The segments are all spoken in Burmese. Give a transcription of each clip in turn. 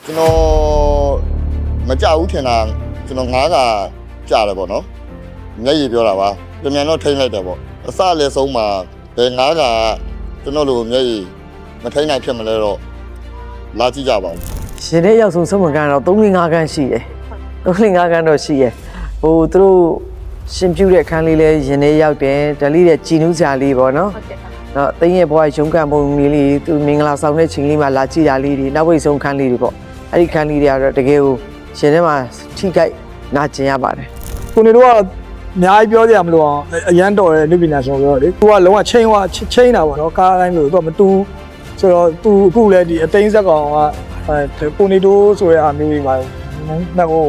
ကျွန်တော်မကြောက်ဘူးထင်တာကျွန်တော်ငားကကြားတယ်ပေါ့နော်မျက်ရည်ပြောတာပါပြန်ပြန်တော့ထိမ့်လိုက်တယ်ပေါ့အစလည်းဆုံးမှာဘယ်ငားကကျွန်တော်လိုမျက်ရည်မထိမ့်နိုင်ဖြစ်မလဲတော့လာကြည့်ကြပါဦးရှင်တဲ့ရောက်ဆုံးမကန်တော့3-5ခန်းရှိတယ်3-5ခန်းတော့ရှိရဟိုသူတို့ရှင်ပြူတဲ့ခန်းလေးလဲရင်ထဲရောက်တယ်ဒါလေးတဲ့ကြည်နူးစရာလေးပေါ့နော်နော်အသိရဲ့ဘွားရုံးကန်ပုံလေးသူမင်္ဂလာဆောင်တဲ့ချိန်လေးမှာလာကြည့်တာလေးတွေနောက်ဝိတ်ဆုံးခန်းလေးတွေပေါ့အဲ့ဒီခန်းလေးတွေကတော့တကယ်ကိုရှင်ထဲမှာထိခိုက်နာကျင်ရပါတယ်ကိုနေတော့အများကြီးပြောကြရမလို့အောင်အရန်တော်တဲ့လူပညာရှင်ပြောလေသူကလုံးဝချိန်တာပေါ့နော်ကားတိုင်းလို့သူကမတူဆိုတော့သူအခုလည်းဒီအသိန်းဆက်ကောင်ကကိုနေတိုးဆိုတဲ့အမျိုးကြီးမှာဟို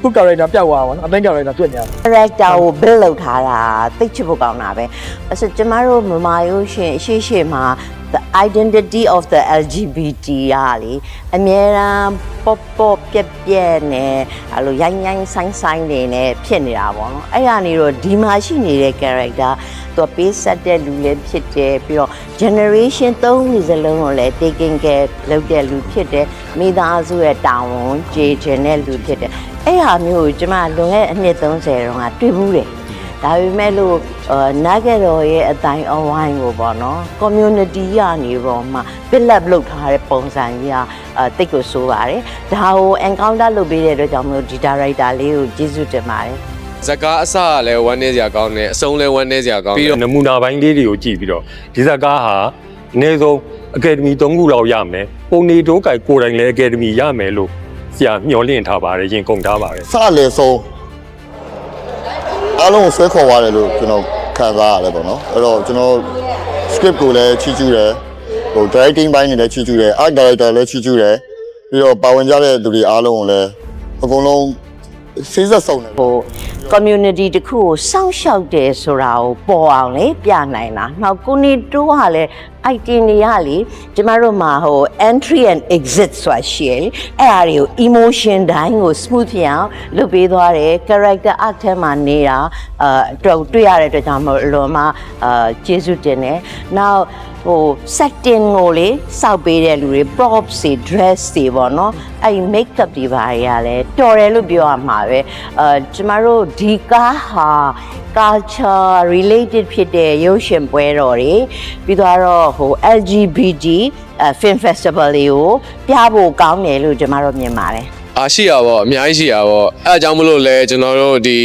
သူ့ character ပျောက်သွားပါတော့အသိ character ပြည့်နေတယ် character ကို build လုပ်ထားတာသိချစ်ဖို့ကောင်းတာပဲအဲ့ဆိုကျမတို့မမာရိုးရှင်ရှေ့မှာ the identity of the LGBT ရာလေအမြဲတမ်းပေါ့ပြက်နဲ့အဲ့လိုရိုင်းဆိုင်နေနဲ့ဖြစ်နေတာပေါ့နော်အဲ့ကနေတော့ဒီမှာရှိနေတဲ့ character သူပေးဆက်တဲ့လူလည်းဖြစ်တယ်ပြီးတော့ generation 3ခုစလုံးကိုလည်း taking care လုပ်တဲ့လူဖြစ်တယ်မိသားစုရဲ့တာဝန်ကျေချင်တဲ့လူဖြစ်တယ်အဲ့ဟာမျိုးကိုကျမလွန်ခဲ့အနှစ်30တုန်းကတွေ့ဘူးတယ်ဒါပေမဲ့လို့နာဂရောရဲ့အတိုင်းအဝိုင်းကိုပေါ့နော် community ရနေတော့မှ build up လုပ်ထားတဲ့ပုံစံကြီးတိတ်ကိုဆိုးပါတယ်ဒါကို encounter လုပ်ပေးတဲ့အတွက်ကြောင့်မလို့ဒီ director လေးကိုကျေးဇူးတင်ပါတယ်ဇကာအစကလည်းဝမ်းနေစရာကောင်းတယ်အဆုံးလည်းဝမ်းနေစရာကောင်းတယ်ပြီးတော့နမူနာပိုင်းလေးတွေကိုကြည့်ပြီးတော့ဒီဇကာဟာအနည်းဆုံးအကယ်ဒမီ3ခုလောက်ရမယ်ပုံနေတိုးကိုကိုယ်တိုင်လည်းအကယ်ဒမီရမယ်လို့ဆရာမျှော်လင့်ထားပါတယ်ရင်ကုန်ထားပါတယ်စလည်းဆုံးအားလုံးဆွဲခေါ်သွားတယ်လို့ကျွန်တော်ခံစားရတယ်ပေါ့နော်အဲ့တော့ကျွန်တော် script ကိုလည်းချီးကျူးတယ်ဟို directing ဘိုင်းတွေလည်းချီးကျူးတယ် art director လည်းချီးကျူးတယ်ပြီးတော့ပါဝင်ကြတဲ့သူတွေအားလုံးကိုလည်းအကုန်လုံးစိစက်ဆုံးတယ်ဟို community တခုကိုစောင့်ရှောက်တယ်ဆိုတာကိုပေါ်အောင်လေပြနိုင်တာနောက်ကိုနေတိုးကလည်း item တွေကလေကျမတို့မှာဟို entry and exit ဆိုတာရှိရယ်အဲ့အရာတွေကို emotion တိုင်းကို smooth ဖြစ်အောင်လုပ်ပေးသွားတယ် character arc ထဲမှာနေတာတော့တွေ့ရတဲ့အတွက်ကြောင့်မလို့မှကျေးဇူးတင်တယ်နောက်ဟို setting ကိုလေစောက်ပေးတဲ့လူတွေ props တွေ dress တွေပေါ့နော်အဲ့ makeup တွေပါတွေကလည်းတော်တယ်လို့ပြောရမှာပဲကျမတို့ဒီကားဟာ culture related ဖြစ်တဲ့ရုပ်ရှင်ပွဲတော်တွေပြီးတော့ဟို LGBT film festival တွေကိုပြဖို့ကောင်းတယ်လို့ကျမတို့မြင်ပါတယ်ရှိရပါအများကြီးရှိရပါအဲအကြောင်းမလို့လဲကျွန်တော်တို့ဒီ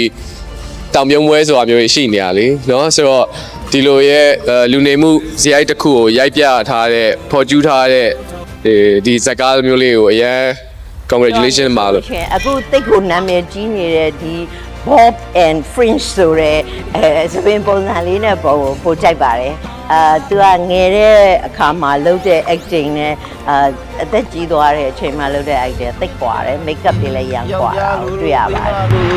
တောင်ပြုံးပွဲဆိုတာမျိုးရှိနေရလေเนาะဆိုတော့ဒီလိုရဲ့လူနေမှုဇယိုက်တစ်ခုကိုရိုက်ပြထားတဲ့ဖော်ကျူးထားတဲ့ဒီဇကားမျိုးလေးကိုအရင် congratulation ပါလို့အခုတိတ်ကိုနာမည်ကြီးနေတဲ့ဒီ Bob and Fringe ဆိုတဲ့စပင်ပုံစံလေးနဲ့ပို့ကြိုက်ပါတယ်သူကငယ်တဲ့အခါမှာလုပ်တဲ့ acting နဲ့အသက်ကြီးသွားတဲ့အချိန်မှာလုပ်တဲ့ acting သိပ်กว่าတယ် make up တွေလည်းရမ်းกว่าတွေ့ရပါတယ်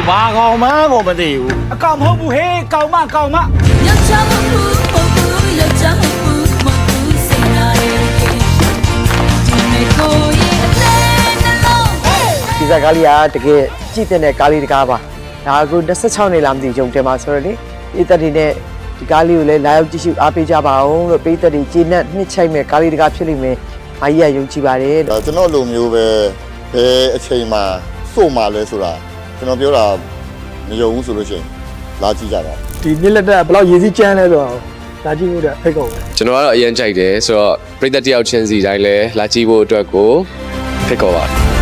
ဘာကောင်မှကိုမသိဘူးအကောင်မဟုတ်ဘူးဟေးကောင်မယောက်ျားမဟုတ်ဘူးယောက်ျားမဟုတ်ဘူးစိတ်နာရဲ့ဒီမေကိုရဲ့အလဲနှလုံးဒီဇာကားလေးကတကယ်ကြည့်တဲ့ကားလေးတကားပါဒါအခု26နှစ်လာမသိကြုံတယ်မှာဆိုတော့လေဤသက်တွေနဲ့ဒီကားလေးကိုလည်းလာရောက်ကြည့်ရှုအားပေးကြပါအောင်လို့ပိတ်သက်တွေကျေနပ်နှစ်ချိုက်မဲ့ကားလေးတကားဖြစ်လိမ့်မယ်။အားကြီးကယုံကြည်ပါတယ်။ကျွန်တော်လိုမျိုးပဲဘယ်အချိန်မှာစိုးမှလဲဆိုတာကျွန်တော်ပြောတာမယုံဘူးဆိုလို့ရှိရင်လာကြည့်ကြပါဒီနှစ်လက်တက်ဘယ်လောက်ရည်စည်းကျန်းလဲဆိုတော့လာကြည့်ဖို့ဖိတ်ကုန်ပဲကျွန်တော်ကတော့အရင်ကြိုက်တယ်ဆိုတော့ပြည်သက်တယောက်ချင်းစီတိုင်းလဲလာကြည့်ဖို့အတွက်ကိုဖိတ်ခေါ်ပါတယ်